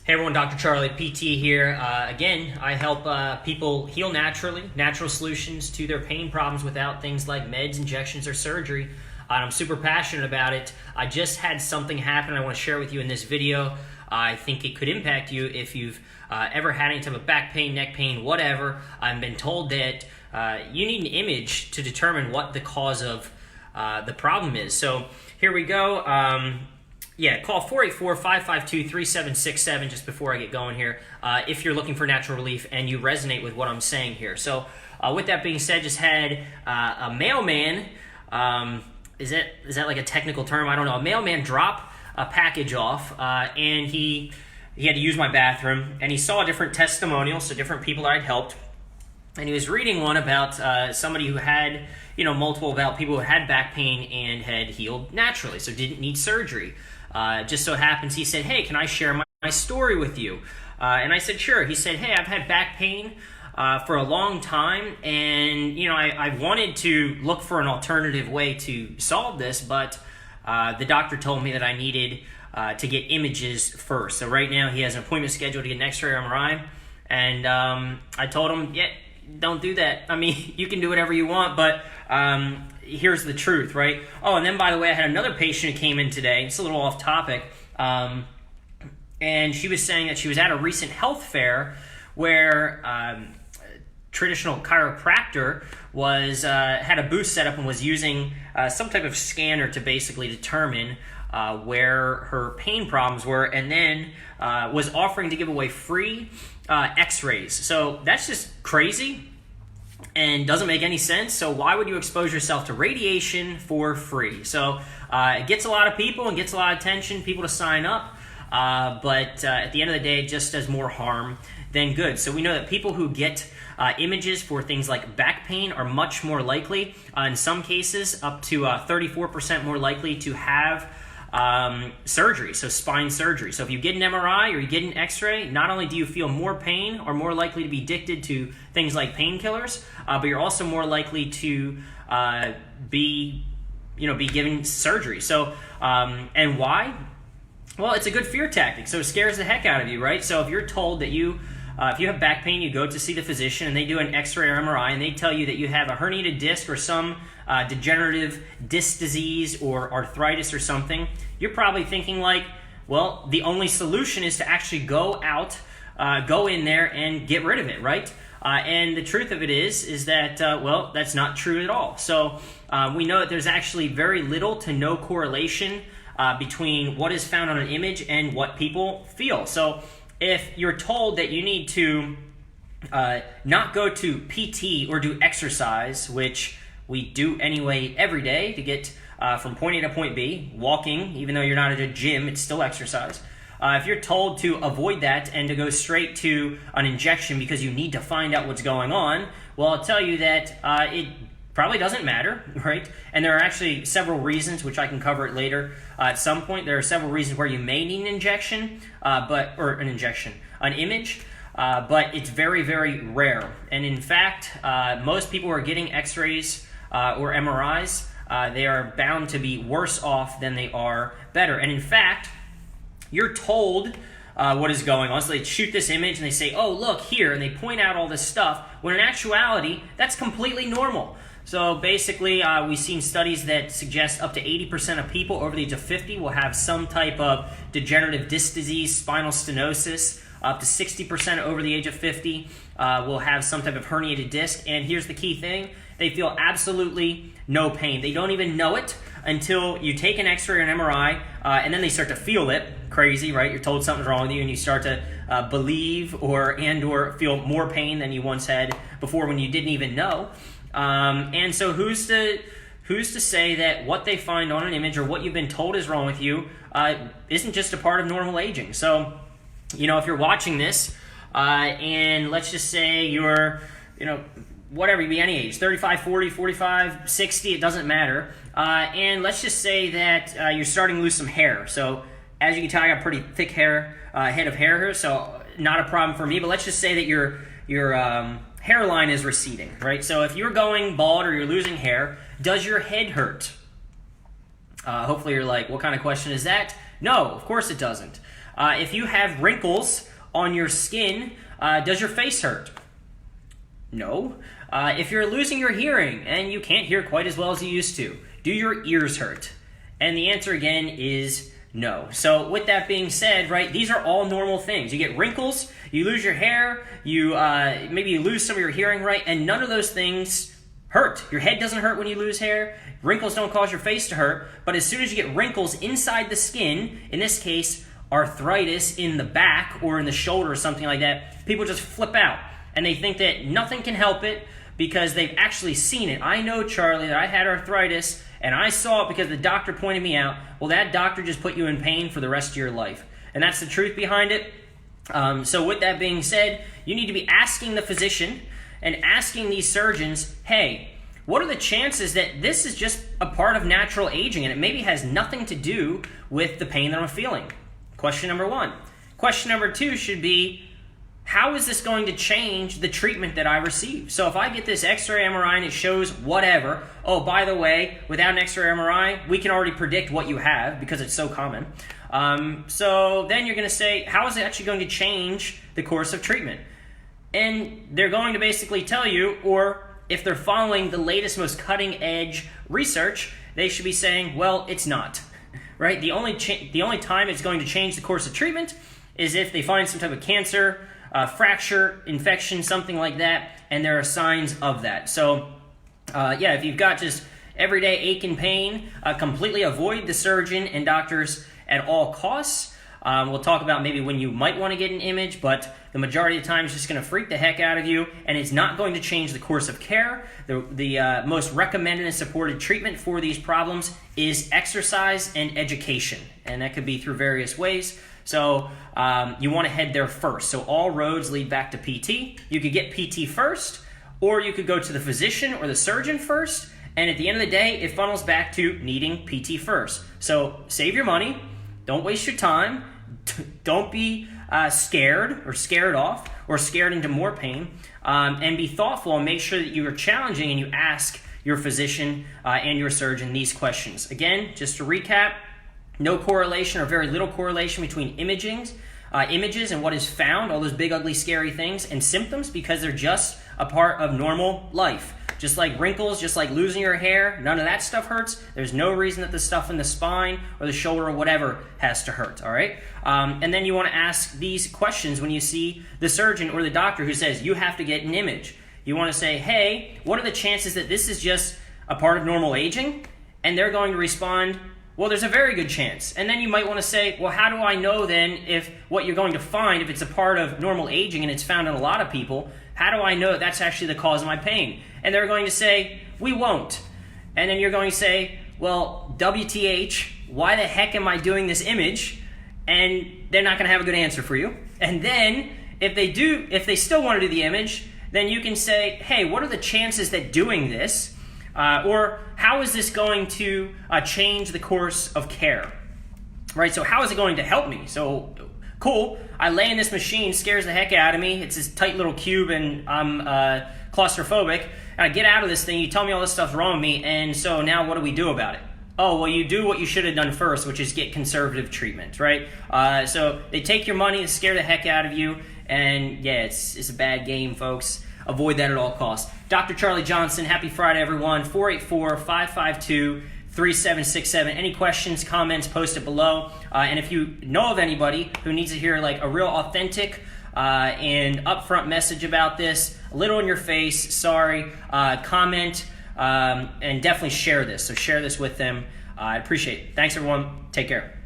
Hey everyone, Dr. Charlie, PT here. Again, I help people heal naturally, natural solutions to their pain problems without things like meds, injections, or surgery. And I'm super passionate about it. I just had something happen I want to share with you in this video. I think it could impact you if you've ever had any type of back pain, neck pain, whatever. I've been told that you need an image to determine what the cause of the problem is. So here we go. Call 484-552-3767 just before I get going here if you're looking for natural relief and you resonate with what I'm saying here. So with that being said, just had a mailman, is that like a technical term? I don't know. A mailman drop a package off and he had to use my bathroom, and he saw different testimonials, so different people that I'd helped. And he was reading one about somebody who had, about people who had back pain and had healed naturally, so didn't need surgery. Just so happens he said, hey, can I share my story with you? And I said, sure. He said, hey, I've had back pain for a long time, and I wanted to look for an alternative way to solve this, but the doctor told me that I needed to get images first. So right now he has an appointment scheduled to get an X-ray or MRI, and I told him, yeah, don't do that. I mean, you can do whatever you want, but here's the truth, right? Oh, and then by the way, I had another patient who came in today. It's a little off topic. And she was saying that she was at a recent health fair where traditional chiropractor was had a booth set up and was using some type of scanner to basically determine where her pain problems were, and then was offering to give away free x-rays. So that's just crazy and doesn't make any sense. So why would you expose yourself to radiation for free? So it gets a lot of people and gets a lot of attention, people to sign up, but at the end of the day, it just does more harm than good. So we know that people who get images for things like back pain are much more likely, in some cases up to 34% more likely to have surgery, so spine surgery. So if you get an MRI or you get an X-ray, not only do you feel more pain or more likely to be addicted to things like painkillers, but you're also more likely to be given surgery. So and why? Well, it's a good fear tactic. So it scares the heck out of you, right? So if you're told that if you have back pain, you go to see the physician and they do an X-ray or MRI and they tell you that you have a herniated disc or some degenerative disc disease or arthritis or something, you're probably thinking like, well, the only solution is to actually go in there and get rid of it, right? And the truth of it is that, that's not true at all. So we know that there's actually very little to no correlation between what is found on an image and what people feel. So if you're told that you need to not go to PT or do exercise, which we do anyway every day to get from point A to point B, walking, even though you're not at a gym, it's still exercise. If you're told to avoid that and to go straight to an injection because you need to find out what's going on, well, I'll tell you that it probably doesn't matter, right? And there are actually several reasons, which I can cover it later. At some point, there are several reasons where you may need an injection, an image, but it's very, very rare. And in fact, most people who are getting X-rays or MRIs, they are bound to be worse off than they are better. And in fact, you're told what is going on. So they shoot this image and they say, oh, look here, and they point out all this stuff, when in actuality, that's completely normal. So basically, we've seen studies that suggest up to 80% of people over the age of 50 will have some type of degenerative disc disease, spinal stenosis. Up to 60% over the age of 50 will have some type of herniated disc. And here's the key thing. They feel absolutely no pain. They don't even know it until you take an X-ray or an MRI, and then they start to feel it. Crazy, right? You're told something's wrong with you, and you start to believe or feel more pain than you once had before when you didn't even know. And so who's to say that what they find on an image or what you've been told is wrong with you isn't just a part of normal aging? So, if you're watching this and let's just say you're, whatever, you be any age, 35, 40, 45, 60, it doesn't matter. And let's just say that you're starting to lose some hair. So as you can tell, I got pretty thick head of hair here, so not a problem for me. But let's just say that your hairline is receding, right? So if you're going bald or you're losing hair, does your head hurt? Hopefully you're like, what kind of question is that? No, of course it doesn't. If you have wrinkles on your skin, does your face hurt? No. If you're losing your hearing and you can't hear quite as well as you used to, do your ears hurt? And the answer again is no. So with that being said, right, these are all normal things. You get wrinkles, you lose your hair, you maybe you lose some of your hearing, right, and none of those things hurt. Your head doesn't hurt when you lose hair. Wrinkles don't cause your face to hurt. But as soon as you get wrinkles inside the skin, in this case, arthritis in the back or in the shoulder or something like that, people just flip out. And they think that nothing can help it because they've actually seen it. I know, Charlie, that I had arthritis, and I saw it because the doctor pointed me out. Well, that doctor just put you in pain for the rest of your life. And that's the truth behind it. So with that being said, you need to be asking the physician and asking these surgeons, hey, what are the chances that this is just a part of natural aging and it maybe has nothing to do with the pain that I'm feeling? Question number one. Question number two should be, how is this going to change the treatment that I receive? So if I get this X-ray MRI and it shows whatever, oh, by the way, without an X-ray MRI, we can already predict what you have because it's so common. So then you're going to say, how is it actually going to change the course of treatment? And they're going to basically tell you, or if they're following the latest, most cutting-edge research, they should be saying, well, it's not. Right? The only time it's going to change the course of treatment is if they find some type of cancer, fracture, infection, something like that, and there are signs of that. So, yeah, if you've got just everyday ache and pain, completely avoid the surgeon and doctors at all costs. We'll talk about maybe when you might want to get an image, but the majority of the time it's just going to freak the heck out of you, and it's not going to change the course of care. The most recommended and supported treatment for these problems is exercise and education, and that could be through various ways. So you want to head there first. So all roads lead back to PT. You could get PT first, or you could go to the physician or the surgeon first, and at the end of the day, it funnels back to needing PT first. So save your money. Don't waste your time. Don't be scared or scared off or scared into more pain. And be thoughtful and make sure that you are challenging and you ask your physician and your surgeon these questions. Again, just to recap, no correlation or very little correlation between images and what is found, all those big, ugly, scary things, and symptoms, because they're just a part of normal life. Just like wrinkles, just like losing your hair, none of that stuff hurts. There's no reason that the stuff in the spine or the shoulder or whatever has to hurt, all right? And then you want to ask these questions when you see the surgeon or the doctor who says, you have to get an image. You want to say, hey, what are the chances that this is just a part of normal aging? And they're going to respond, well, there's a very good chance. And then you might want to say, well, how do I know then if what you're going to find, if it's a part of normal aging and it's found in a lot of people, how do I know that that's actually the cause of my pain? And they're going to say, we won't. And then you're going to say, well, WTH, why the heck am I doing this image? And they're not going to have a good answer for you. And then if they still want to do the image, then you can say, hey, what are the chances that doing this, or how is this going to change the course of care? Right, so how is it going to help me? So, cool, I lay in this machine, scares the heck out of me. It's this tight little cube and I'm claustrophobic. And I get out of this thing, you tell me all this stuff's wrong with me, and so now what do we do about it? Oh, well, you do what you should have done first, which is get conservative treatment, right? So they take your money, scare the heck out of you, and yeah, it's a bad game, folks. Avoid that at all costs. Dr. Charlie Johnson, happy Friday, everyone. 484-552-3767. Any questions, comments, post it below. And if you know of anybody who needs to hear like a real authentic and upfront message about this, a little in your face, sorry, comment, and definitely share this. So share this with them. I appreciate it. Thanks, everyone. Take care.